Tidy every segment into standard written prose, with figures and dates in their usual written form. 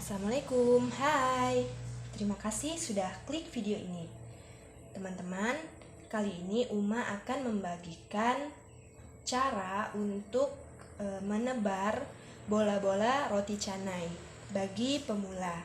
Assalamualaikum, hai. Terima kasih sudah klik video ini. Teman-teman, kali ini Uma akan membagikan cara untuk menebar bola-bola roti canai bagi pemula.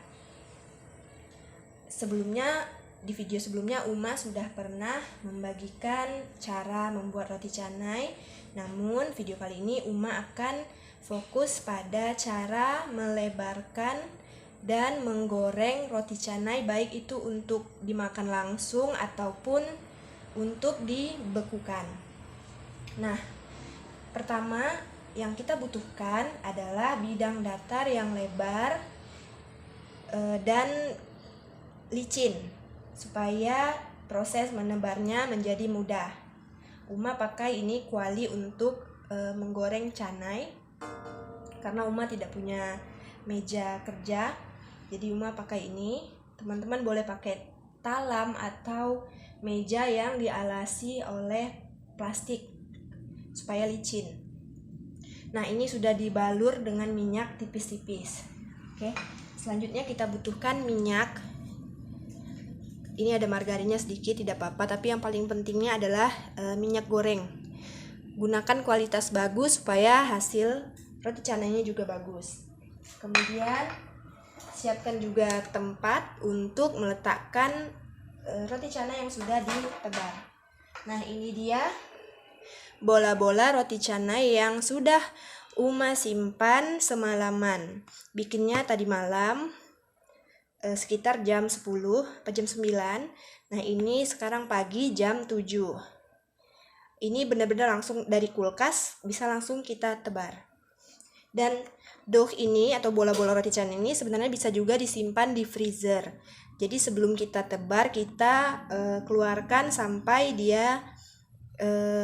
Sebelumnya, di video sebelumnya Uma sudah pernah membagikan cara membuat roti canai. Namun video kali ini Uma akan fokus pada cara melebarkan dan menggoreng roti canai, baik itu untuk dimakan langsung ataupun untuk dibekukan. Nah, pertama yang kita butuhkan adalah bidang datar yang lebar dan licin supaya proses menebarnya menjadi mudah. Uma pakai ini kuali untuk menggoreng canai karena Uma tidak punya meja kerja, jadi Uma pakai ini. Teman-teman boleh pakai talam atau meja yang dialasi oleh plastik supaya licin. Nah, ini sudah dibalur dengan minyak tipis-tipis. Oke, selanjutnya kita butuhkan minyak. Ini ada margarinnya sedikit, tidak apa-apa, tapi yang paling pentingnya adalah minyak goreng. Gunakan kualitas bagus supaya hasil roti canainya juga bagus. Kemudian siapkan juga tempat untuk meletakkan roti canai yang sudah ditebar. Nah, ini dia bola-bola roti canai yang sudah Uma simpan semalaman. Bikinnya tadi malam sekitar jam 10 atau jam 9. Nah, ini sekarang pagi jam 7. Ini benar-benar langsung dari kulkas, bisa langsung kita tebar. Dan dough ini atau bola-bola roti canai ini sebenarnya bisa juga disimpan di freezer. Jadi sebelum kita tebar, kita keluarkan sampai dia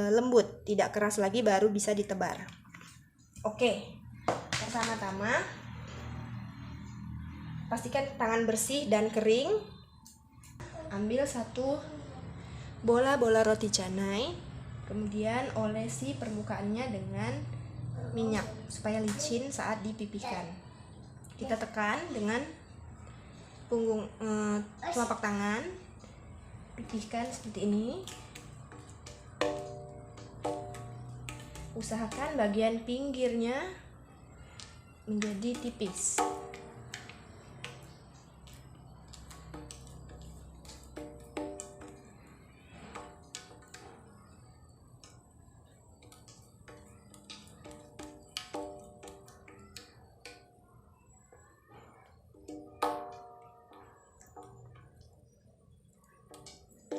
lembut, tidak keras lagi, baru bisa ditebar. Oke, pertama-tama pastikan tangan bersih dan kering. Ambil satu bola-bola roti canai, kemudian olesi permukaannya dengan minyak supaya licin saat dipipihkan. Kita tekan dengan punggung telapak tangan, pipihkan seperti ini. Usahakan bagian pinggirnya menjadi tipis.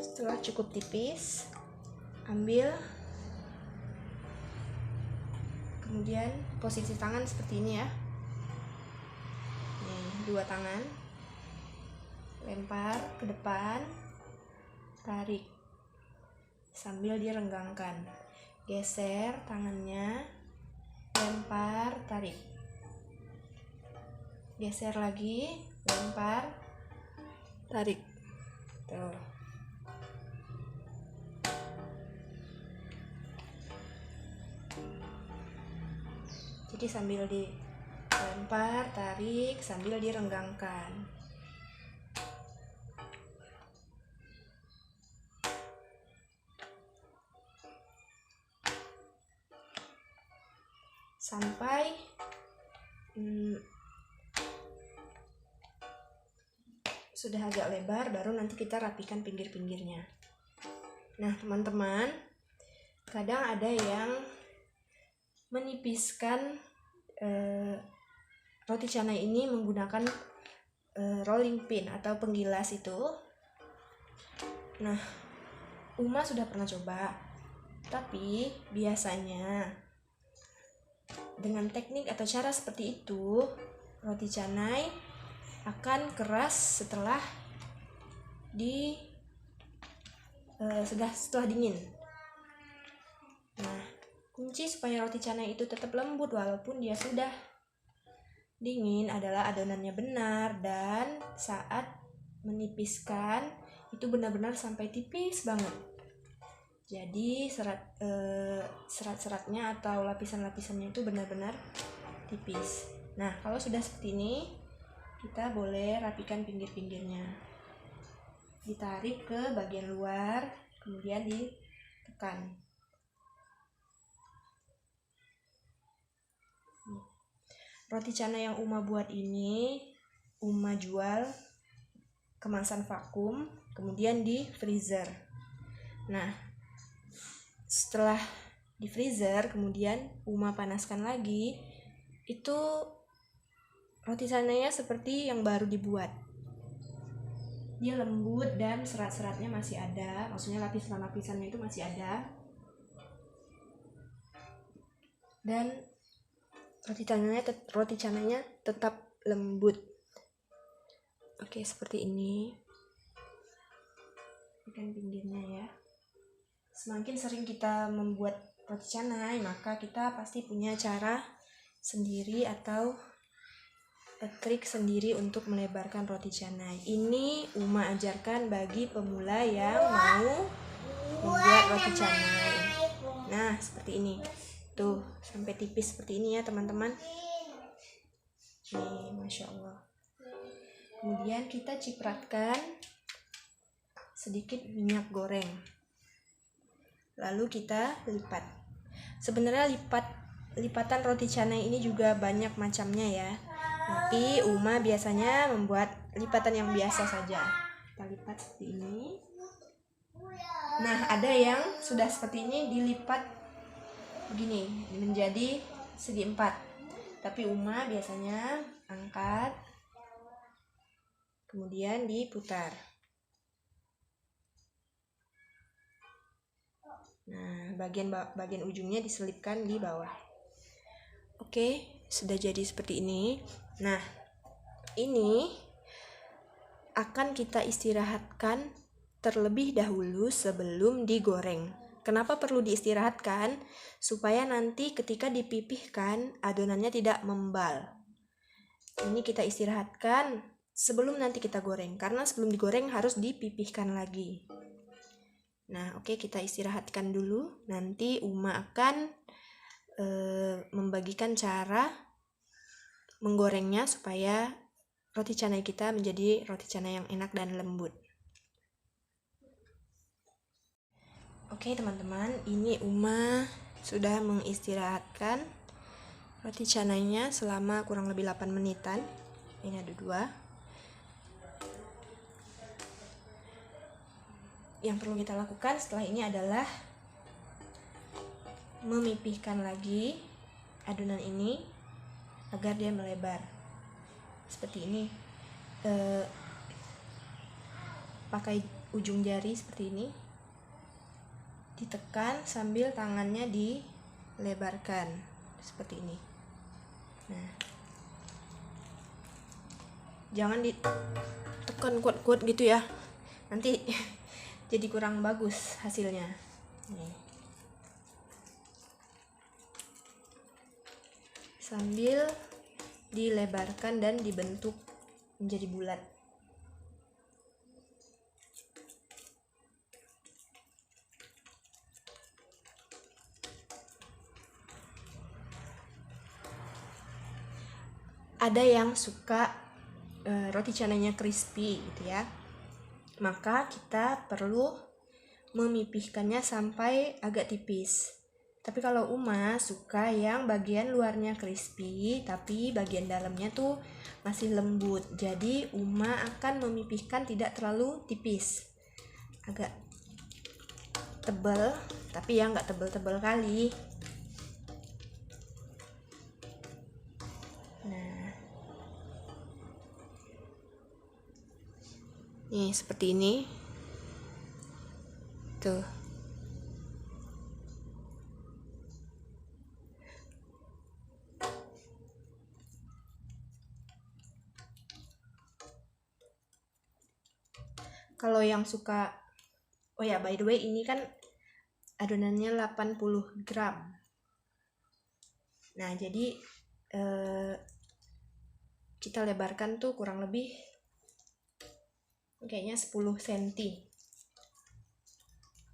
Setelah cukup tipis, ambil, kemudian posisi tangan seperti ini ya. Nih, dua tangan, lempar ke depan, tarik sambil direnggangkan, geser tangannya, lempar, tarik, geser lagi, lempar, tarik. Tuh. Jadi sambil dilempar, tarik, sambil direnggangkan. Sampai sudah agak lebar, baru nanti kita rapikan pinggir-pinggirnya. Nah, teman-teman, kadang ada yang menipiskan roti canai ini menggunakan rolling pin atau penggilas itu. Nah, Uma sudah pernah coba, tapi biasanya dengan teknik atau cara seperti itu, roti canai akan keras setelah setelah dingin. Nah, kunci supaya roti canai itu tetap lembut walaupun dia sudah dingin adalah adonannya benar, dan saat menipiskan itu benar-benar sampai tipis banget. Jadi serat-seratnya atau lapisan-lapisannya itu benar-benar tipis. Nah, kalau sudah seperti ini, kita boleh rapikan pinggir-pinggirnya. Ditarik ke bagian luar, kemudian ditekan. Roti canai yang Uma buat ini, Uma jual kemasan vakum, kemudian di freezer. Nah, setelah di freezer, kemudian Uma panaskan lagi, itu roti canainya seperti yang baru dibuat. Dia lembut dan serat-seratnya masih ada, maksudnya lapisan-lapisannya itu masih ada. Dan roti canainya tetap lembut. Oke, seperti ini. Ikan pinggirnya ya. Semakin sering kita membuat roti canai, maka kita pasti punya cara sendiri atau trik sendiri untuk melebarkan roti canai. Ini Uma ajarkan bagi pemula yang mau membuat roti canai. Nah, seperti ini. Tuh, sampai tipis seperti ini ya, teman-teman. Nih, Masya Allah. Kemudian kita cipratkan sedikit minyak goreng. Lalu kita lipat. Sebenarnya lipatan roti canai ini juga banyak macamnya ya. Tapi Uma biasanya membuat lipatan yang biasa saja. Kita lipat seperti ini. Nah, ada yang sudah seperti ini dilipat begini menjadi segi 4. Tapi Uma biasanya angkat, kemudian diputar. Nah, bagian ujungnya diselipkan di bawah. Oke, sudah jadi seperti ini. Nah, ini akan kita istirahatkan terlebih dahulu sebelum digoreng. Kenapa perlu diistirahatkan? Supaya nanti ketika dipipihkan adonannya tidak membal. Ini kita istirahatkan sebelum nanti kita goreng, karena sebelum digoreng harus dipipihkan lagi. Nah, oke, kita istirahatkan dulu. Nanti Uma akan membagikan cara menggorengnya supaya roti canai kita menjadi roti canai yang enak dan lembut. Oke, teman-teman, ini Uma sudah mengistirahatkan roti canainya selama kurang lebih 8 menitan. Ini ada 2. Yang perlu kita lakukan setelah ini adalah memipihkan lagi adonan ini agar dia melebar seperti ini. Pakai ujung jari seperti ini, ditekan sambil tangannya dilebarkan seperti ini. Nah, jangan ditekan kuat-kuat gitu ya, nanti jadi kurang bagus hasilnya. Nih. Sambil dilebarkan dan dibentuk menjadi bulat. Ada yang suka roti canainya crispy gitu ya. Maka kita perlu memipihkannya sampai agak tipis. Tapi kalau Uma suka yang bagian luarnya crispy, tapi bagian dalamnya tuh masih lembut. Jadi Uma akan memipihkan tidak terlalu tipis, agak tebal, tapi ya nggak tebal-tebal kali. Nah, nih seperti ini. Tuh. Kalau yang suka, oh ya, by the way, ini kan adonannya 80 gram. Nah, jadi kita lebarkan tuh kurang lebih kayaknya 10 cm.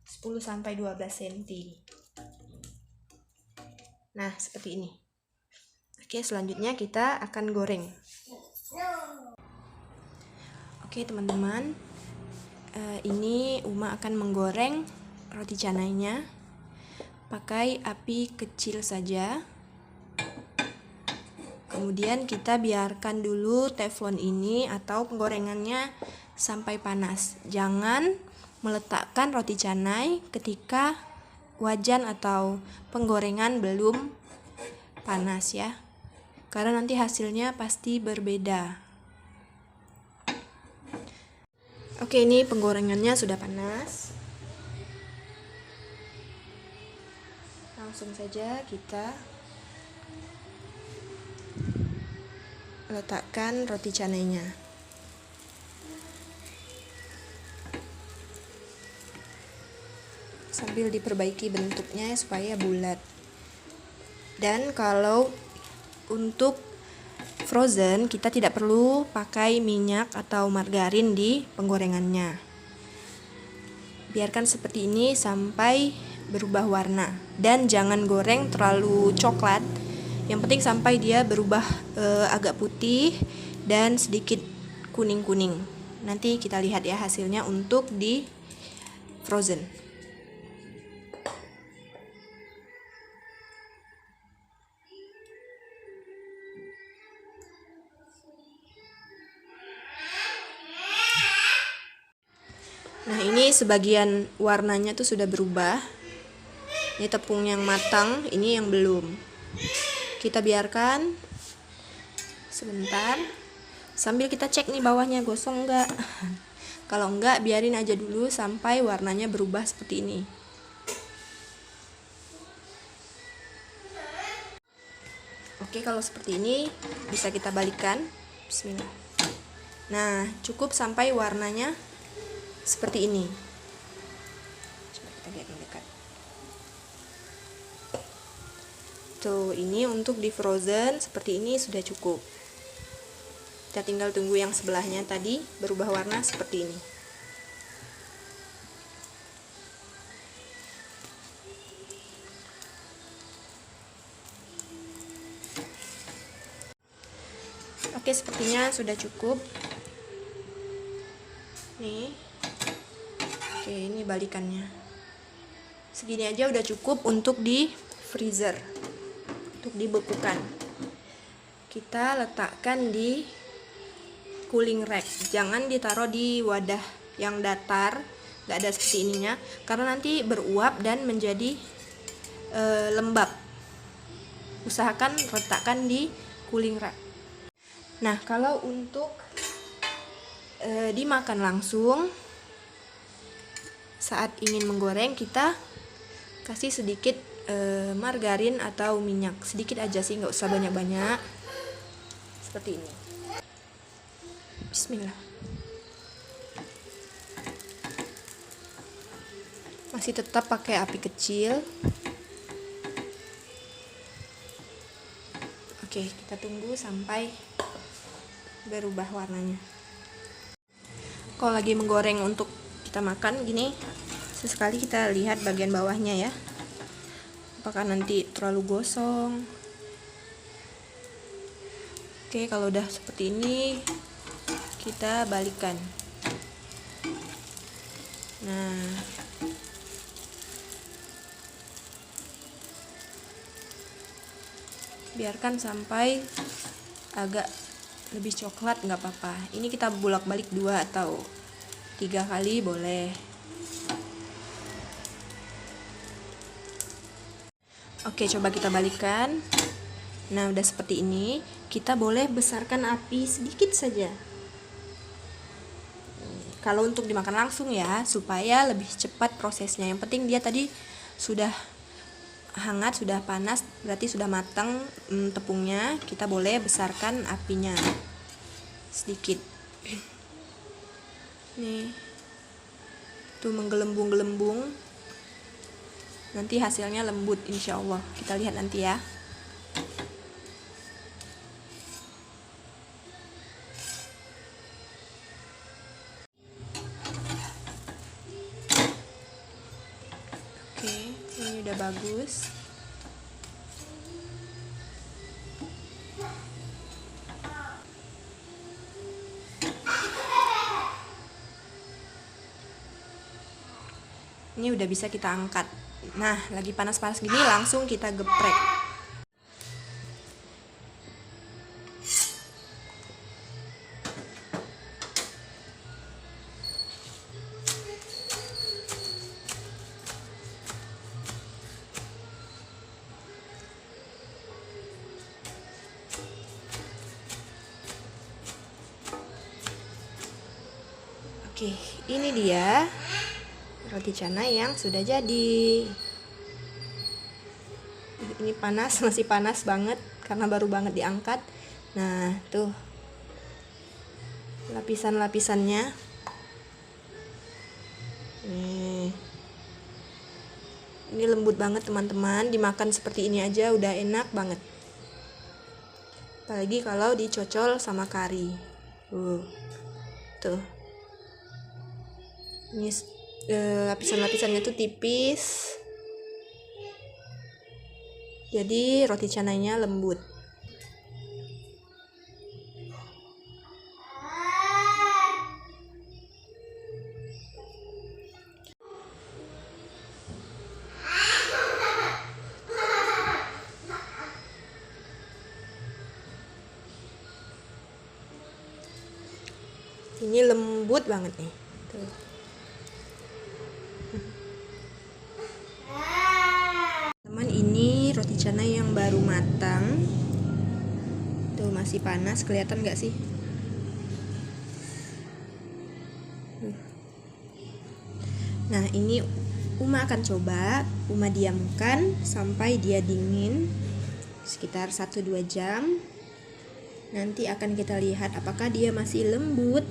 10 sampai 12 cm. Nah, seperti ini. Oke, selanjutnya kita akan goreng. Oke teman-teman, ini Uma akan menggoreng roti canainya pakai api kecil saja. Kemudian kita biarkan dulu teflon ini atau penggorengannya sampai panas. Jangan meletakkan roti canai ketika wajan atau penggorengan belum panas ya, karena nanti hasilnya pasti berbeda. Oke, ini penggorengannya sudah panas. Langsung saja kita letakkan roti canainya. Sambil diperbaiki bentuknya supaya bulat. Dan kalau untuk frozen kita tidak perlu pakai minyak atau margarin di penggorengannya. Biarkan seperti ini sampai berubah warna, dan jangan goreng terlalu coklat. Yang penting sampai dia berubah agak putih dan sedikit kuning-kuning. Nanti kita lihat ya hasilnya untuk di frozen. Nah, ini sebagian warnanya tuh sudah berubah. Ini tepung yang matang, ini yang belum. Kita biarkan sebentar sambil kita cek nih bawahnya gosong enggak. Kalau enggak, biarin aja dulu sampai warnanya berubah seperti ini. Oke, kalau seperti ini bisa kita balikkan. Bismillah. Nah, cukup sampai warnanya seperti ini. Coba kita lihat mendekat. Tuh, ini untuk di frozen seperti ini sudah cukup. Kita tinggal tunggu yang sebelahnya tadi berubah warna seperti ini. Oke, sepertinya sudah cukup. Nih. Oke, ini balikannya. Segini aja udah cukup untuk di freezer. Untuk dibekukan. Kita letakkan di cooling rack. Jangan ditaruh di wadah yang datar, nggak ada seperti ininya, karena nanti beruap dan menjadi lembab. Usahakan letakkan di cooling rack. Nah, kalau untuk dimakan langsung saat ingin menggoreng, kita kasih sedikit margarin atau minyak, sedikit aja sih, nggak usah banyak-banyak, seperti ini. Bismillah. Masih tetap pakai api kecil. Oke, kita tunggu sampai berubah warnanya. Kalau lagi menggoreng untuk kita makan gini, sesekali kita lihat bagian bawahnya ya, apakah nanti terlalu gosong. Oke, kalau udah seperti ini kita balikan. Nah, biarkan sampai agak lebih coklat, nggak apa-apa. Ini kita bolak-balik 2 atau 3 kali boleh. Oke, coba kita balikan. Nah, udah seperti ini. Kita boleh besarkan api sedikit saja. Kalau untuk dimakan langsung ya, supaya lebih cepat prosesnya. Yang penting dia tadi sudah hangat, sudah panas, berarti sudah matang tepungnya. Kita boleh besarkan apinya sedikit. Nih, tuh menggelembung-gelembung. Nanti hasilnya lembut insya Allah. Kita lihat nanti ya. Oke, ini udah bagus. Ini udah bisa kita angkat. Nah, lagi panas-panas gini langsung kita geprek. Oke, ini dia roti canai yang sudah jadi. Ini panas, masih panas banget karena baru banget diangkat. Nah, tuh lapisan-lapisannya. Ini lembut banget teman-teman, dimakan seperti ini aja udah enak banget. Apalagi kalau dicocol sama kari. Tuh. Ini lapisan-lapisannya tuh tipis. Jadi roti canainya lembut. Ini lembut banget nih. Tuh. Teman, ini roti canai yang baru matang. Tuh masih panas, kelihatan nggak sih? Nah, ini Uma akan coba. Uma diamkan sampai dia dingin sekitar 1-2 jam. Nanti akan kita lihat apakah dia masih lembut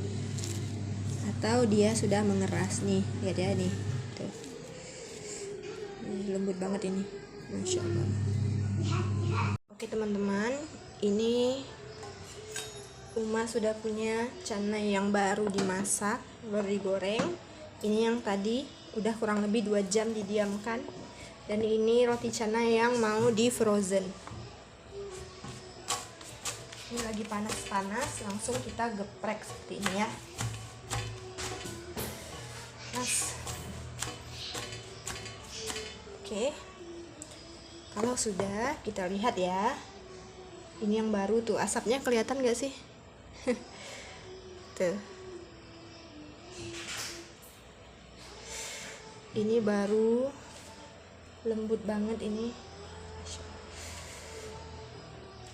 atau dia sudah mengeras nih. Lihat ya nih. Tuh. Ini lembut banget ini. Masya Allah. Oke teman-teman, ini Uma sudah punya canai yang baru dimasak, baru digoreng. Ini yang tadi udah kurang lebih 2 jam didiamkan. Dan ini roti canai yang mau di frozen. Ini lagi panas-panas, langsung kita geprek seperti ini ya. Oke. Kalau sudah, kita lihat ya. Ini yang baru tuh, asapnya kelihatan gak sih? Tuh. Ini baru lembut banget ini.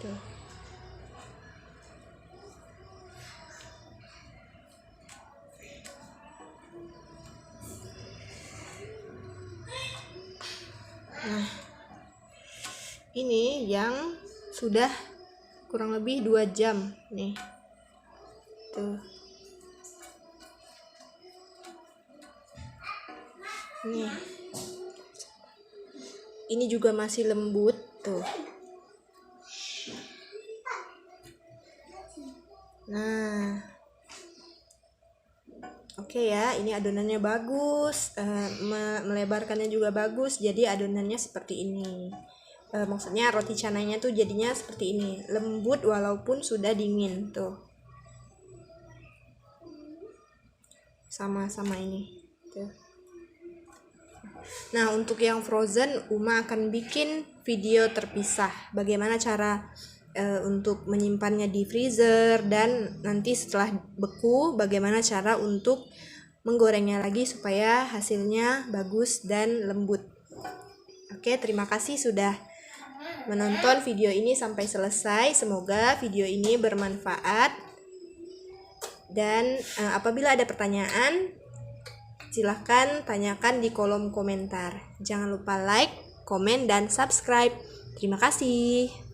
Tuh. Nah, ini yang sudah kurang lebih 2 jam nih. Tuh. Nih. Ini juga masih lembut tuh. Nah. Oke ya, ini adonannya bagus, melebarkannya juga bagus, jadi adonannya seperti ini. Maksudnya roti canainya tuh jadinya seperti ini, lembut walaupun sudah dingin tuh. Sama-sama ini. Tuh. Nah, untuk yang frozen, Uma akan bikin video terpisah. Bagaimana cara untuk menyimpannya di freezer, dan nanti setelah beku bagaimana cara untuk menggorengnya lagi supaya hasilnya bagus dan lembut. Oke, terima kasih sudah menonton video ini sampai selesai. Semoga video ini bermanfaat, dan apabila ada pertanyaan silahkan tanyakan di kolom komentar. Jangan lupa like, komen, dan subscribe. Terima kasih.